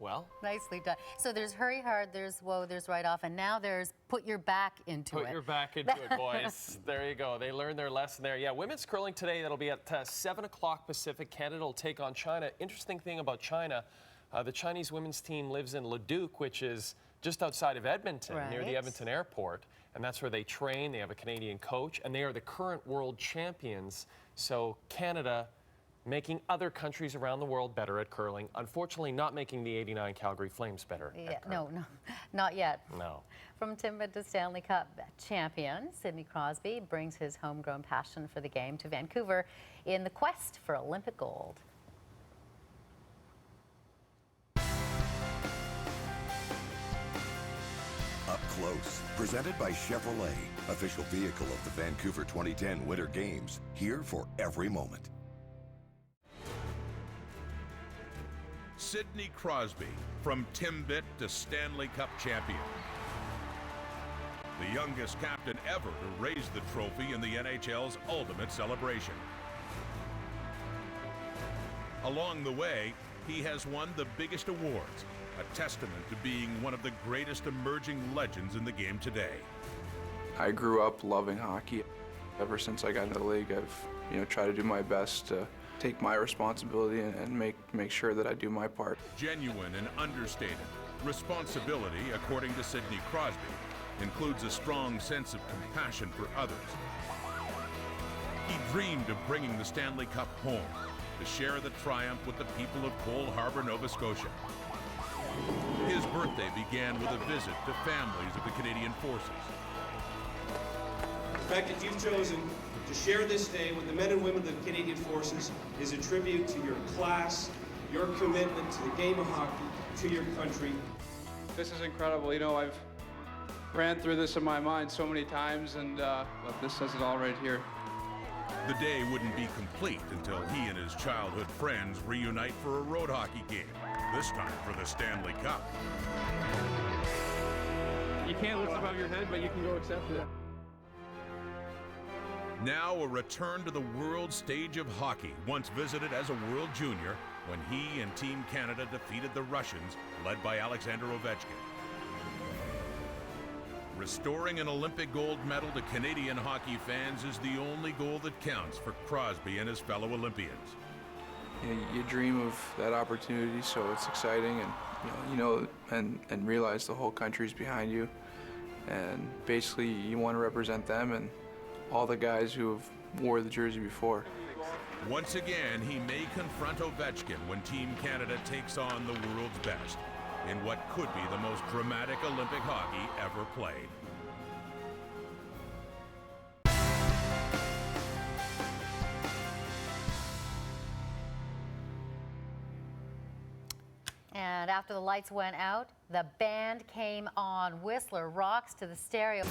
Well, nicely done. So there's hurry hard, there's whoa, there's right off, and now there's put your back into it. Put your back into it, boys. There you go. They learned their lesson there. Yeah, women's curling today, that'll be at 7 o'clock Pacific. Canada will take on China. Interesting thing about China, the Chinese women's team lives in Leduc, which is just outside of Edmonton, near the Edmonton airport. And that's where they train. They have a Canadian coach, and they are the current world champions. So Canada making other countries around the world better at curling. Unfortunately, not making the '89 Calgary Flames better at curling. No, not yet. No. From Timbit to Stanley Cup champion, Sidni Krozbi brings his homegrown passion for the game to Vancouver in the quest for Olympic gold. Up Close, presented by Chevrolet, official vehicle of the Vancouver 2010 Winter Games, here for every moment. Sidni Krozbi, from Timbit to Stanley Cup champion. The youngest captain ever to raise the trophy in the NHL's ultimate celebration. Along the way, he has won the biggest awards, a testament to being one of the greatest emerging legends in the game today. I grew up loving hockey. Ever since I got into the league, I've tried to do my best to take my responsibility and make sure that I do my part. Genuine and understated. Responsibility, according to Sidni Krozbi, includes a strong sense of compassion for others. He dreamed of bringing the Stanley Cup home to share the triumph with the people of Cole Harbour, Nova Scotia. His birthday began with a visit to families of the Canadian Forces. The fact that you've chosen to share this day with the men and women of the Canadian Forces is a tribute to your class, your commitment to the game of hockey, to your country. This is incredible. You know, I've ran through this in my mind so many times, and but this says it all right here. The day wouldn't be complete until he and his childhood friends reunite for a road hockey game, this time for the Stanley Cup. You can't look above your head, but you can go accept it. Now a return to the world stage of hockey, once visited as a World Junior when he and Team Canada defeated the Russians, led by Alexander Ovechkin. Restoring an Olympic gold medal to Canadian hockey fans is the only goal that counts for Krozbi and his fellow Olympians. You dream of that opportunity, so it's exciting, and and realize the whole country's behind you, and basically you want to represent them and all the guys who have wore the jersey before. Once again, he may confront Ovechkin when Team Canada takes on the world's best in what could be the most dramatic Olympic hockey ever played. And after the lights went out, the band came on. Whistler rocks to the stereo.